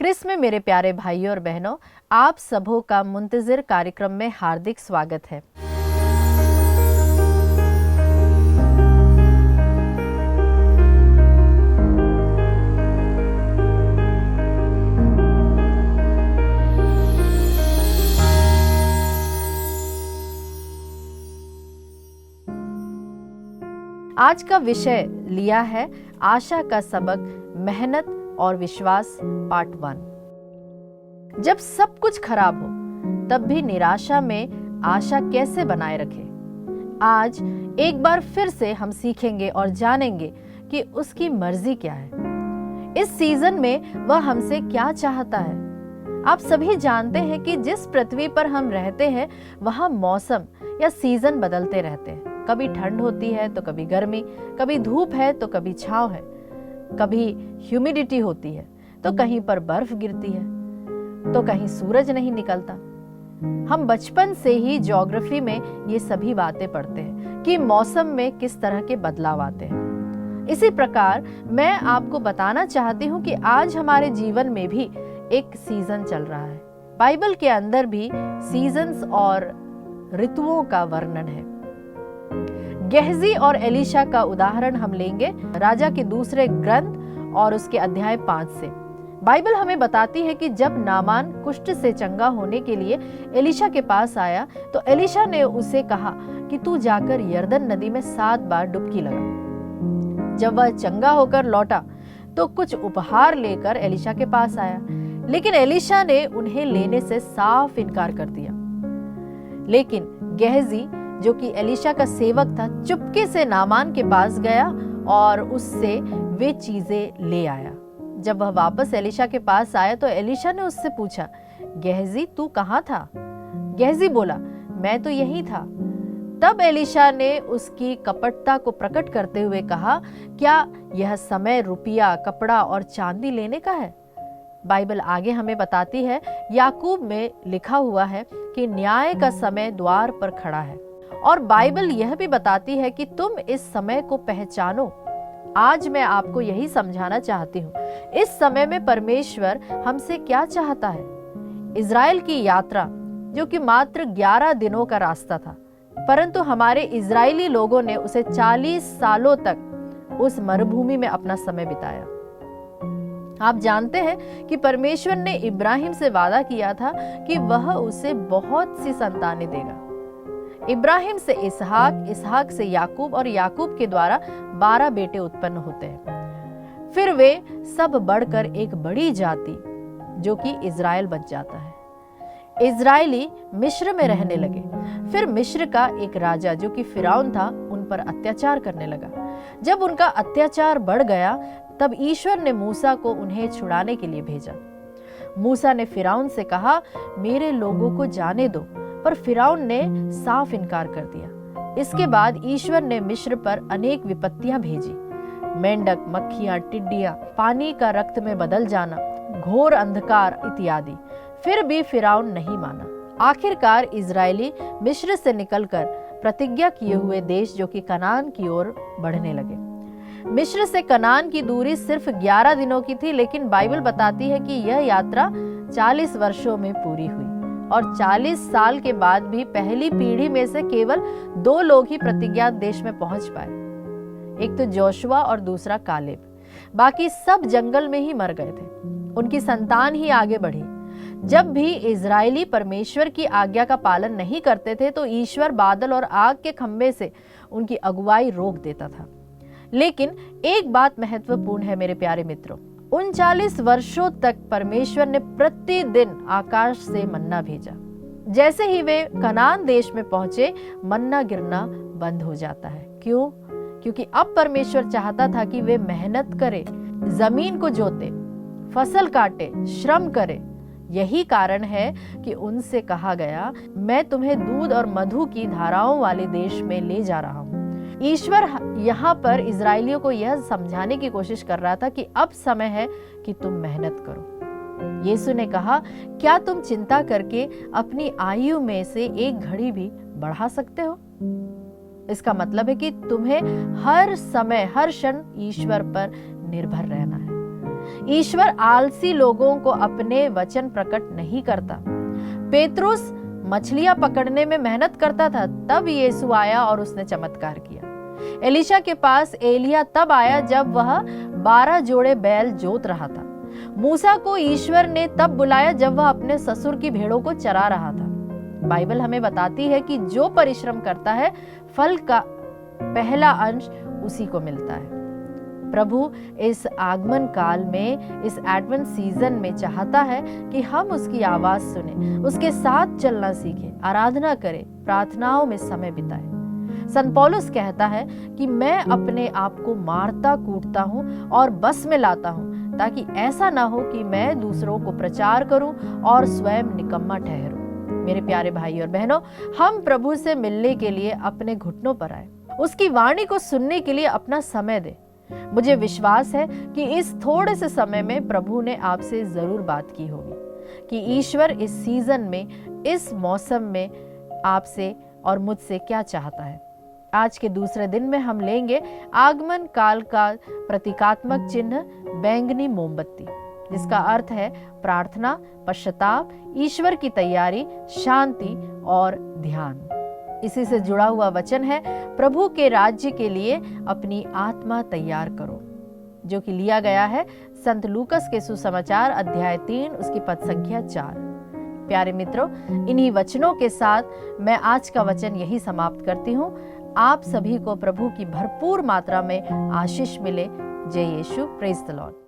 Chris में मेरे प्यारे भाइयों और बहनों, आप सबों का मुंतजिर कार्यक्रम में हार्दिक स्वागत है। आज का विषय लिया है आशा का सबक, मेहनत और विश्वास पार्ट 1। जब सब कुछ खराब हो तब भी निराशा में आशा कैसे बनाए रखें। आज एक बार फिर से हम सीखेंगे और जानेंगे कि उसकी मर्जी क्या है। इस सीजन में वह हमसे क्या चाहता है। आप सभी जानते हैं कि जिस पृथ्वी पर हम रहते हैं वहां मौसम या सीजन बदलते रहते हैं। कभी ठंड होती है तो कभी गर्मी, कभी धूप है तो कभी छांव है, कभी ह्यूमिडिटी होती है तो कहीं पर बर्फ गिरती है तो कहीं सूरज नहीं निकलता। हम बचपन से ही ज्योग्राफी में ये सभी बातें पढ़ते हैं कि मौसम में किस तरह के बदलाव आते हैं। इसी प्रकार मैं आपको बताना चाहती हूँ कि आज हमारे जीवन में भी एक सीजन चल रहा है। बाइबल के अंदर भी सीजन्स और ऋतुओं का वर्णन है। गेहजी और एलीशा का उदाहरण हम लेंगे राजा के दूसरे ग्रंथ और उसके अध्याय 5 से। बाइबल हमें बताती है कि जब नामान कुष्ठ से चंगा होने के लिए एलीशा के पास आया तो एलीशा ने उसे कहा कि तू जाकर यरदन नदी में 7 बार डुबकी लगा। जब वह चंगा होकर लौटा तो कुछ उपहार लेकर एलीशा के पास आया, लेकिन एलीशा ने उन्हें लेने से साफ इनकार कर दिया। लेकिन गेहजी जो कि एलीशा का सेवक था, चुपके से नामान के पास गया और उससे वे चीजें ले आया। जब वह वापस एलीशा के पास आया तो एलीशा ने उससे पूछा, गेहजी तू कहाँ था? गेहजी बोला, मैं तो यही था। तब एलीशा ने उसकी कपटता को प्रकट करते हुए कहा, क्या यह समय रुपया, कपड़ा और चांदी लेने का है? बाइबल आगे हमें बताती है, याकूब में लिखा हुआ है कि न्याय का समय द्वार पर खड़ा है। और बाइबल यह भी बताती है कि तुम इस समय को पहचानो। आज मैं आपको यही समझाना चाहती हूँ, इस समय में परमेश्वर हमसे क्या चाहता है। इज़राइल की यात्रा जो कि मात्र 11 दिनों का रास्ता था, परंतु हमारे इज़राइली लोगों ने उसे 40 सालों तक उस मरुभूमि में अपना समय बिताया। आप जानते हैं कि परमेश्वर ने इब्राहिम से वादा किया था कि वह उसे बहुत सी संतानें देगा। इब्राहिम से इसहाक, इसहाक से याकूब और याकूब के द्वारा 12 बेटे उत्पन्न होते हैं। फिर वे सब बढ़कर एक बड़ी जाति जो कि इज़राइल बन जाता है। इज़राइली मिस्र में रहने लगे। फिर मिस्र का एक राजा जो कि फिरौन था उन पर अत्याचार करने लगा। जब उनका अत्याचार बढ़ गया तब ईश्वर ने मूसा को उन्हें छुड़ाने के लिए भेजा। मूसा ने फिरौन से कहा, मेरे लोगों को जाने दो, पर फिरौन ने साफ इनकार कर दिया। इसके बाद ईश्वर ने मिस्र पर अनेक विपत्तियां भेजी, मेंढक, मक्खियां, टिड्डियां, पानी का रक्त में बदल जाना, घोर अंधकार इत्यादि। फिर भी फिरौन नहीं माना। आखिरकार इजरायली मिस्र से निकलकर प्रतिज्ञा किए हुए देश जो कि कनान की ओर बढ़ने लगे। मिस्र से कनान की दूरी सिर्फ 11 दिनों की थी, लेकिन बाइबल बताती है कि यह यात्रा 40 वर्षों में पूरी हुई और 40 साल के बाद भी पहली पीढ़ी में से केवल 2 लोग ही प्रतिज्ञा देश में पहुंच पाए। एक तो जोशुआ और दूसरा कालेब। बाकी सब जंगल में ही मर गए थे। उनकी संतान ही आगे बढ़ी। जब भी इजरायली परमेश्वर की आज्ञा का पालन नहीं करते थे तो ईश्वर बादल और आग के खंभे से उनकी अगुवाई रोक देता था। लेकिन एक बात महत्वपूर्ण है मेरे प्यारे मित्रों, 39 वर्षों तक परमेश्वर ने प्रतिदिन आकाश से मन्ना भेजा। जैसे ही वे कनान देश में पहुंचे, मन्ना गिरना बंद हो जाता है। क्यों? क्योंकि अब परमेश्वर चाहता था कि वे मेहनत करें, जमीन को जोते, फसल काटे, श्रम करे। यही कारण है कि उनसे कहा गया, मैं तुम्हें दूध और मधु की धाराओं वाले देश में ले जा रहा हूँ। ईश्वर यहाँ पर इजरायलियों को यह समझाने की कोशिश कर रहा था कि अब समय है कि तुम मेहनत करो। यीशु ने कहा, क्या तुम चिंता करके अपनी आयु में से एक घड़ी भी बढ़ा सकते हो? इसका मतलब है कि तुम्हें हर समय, हर क्षण ईश्वर पर निर्भर रहना है। ईश्वर आलसी लोगों को अपने वचन प्रकट नहीं करता। पेतरुस मछलियां पकड़ने में मेहनत करता था, तब यीशु आया और उसने चमत्कार किया। एलीशा के पास एलिया तब आया जब वह 12 जोड़े बैल जोत रहा था। मूसा को ईश्वर ने तब बुलाया जब वह अपने ससुर की भेड़ों को चरा रहा था। बाइबल हमें बताती है कि जो परिश्रम करता है, फल का पहला अंश उसी को मिलता है। प्रभु इस आगमन काल में, इस एडवेंट सीजन में चाहता है कि हम उसकी आवाज सुने, उसके साथ चलना सीखें, आराधना करें, प्रार्थनाओं में समय बिताएं। संत पौलुस कहता है कि मैं अपने आप को मारता कूटता हूँ और बस में लाता हूँ, ताकि ऐसा ना हो कि मैं दूसरों को प्रचार करूं और स्वयं निकम्मा ठहरूं। मेरे प्यारे भाई और बहनों, हम प्रभु से मिलने के लिए अपने घुटनों पर आए, उसकी वाणी को सुनने के लिए अपना समय दे। मुझे विश्वास है कि इस थोड़े से समय में प्रभु ने आपसे जरूर बात की होगी कि ईश्वर इस सीजन में, इस मौसम में आपसे और मुझसे क्या चाहता है। आज के दूसरे दिन में हम लेंगे आगमन काल का प्रतीकात्मक चिन्ह बैंगनी मोमबत्ती, जिसका अर्थ है प्रार्थना, पश्चाताप, ईश्वर की तैयारी, शांति और ध्यान। इसी से जुड़ा हुआ वचन है, प्रभु के राज्य के लिए अपनी आत्मा तैयार करो, जो कि लिया गया है संत लूकस के सुसमाचार अध्याय 3 उसकी पद संख्या 4। प्यारे मित्रों, इन्हीं वचनों के साथ मैं आज का वचन यही समाप्त करती हूँ। आप सभी को प्रभु की भरपूर मात्रा में आशीष मिले। जय यीशु। Praise the Lord.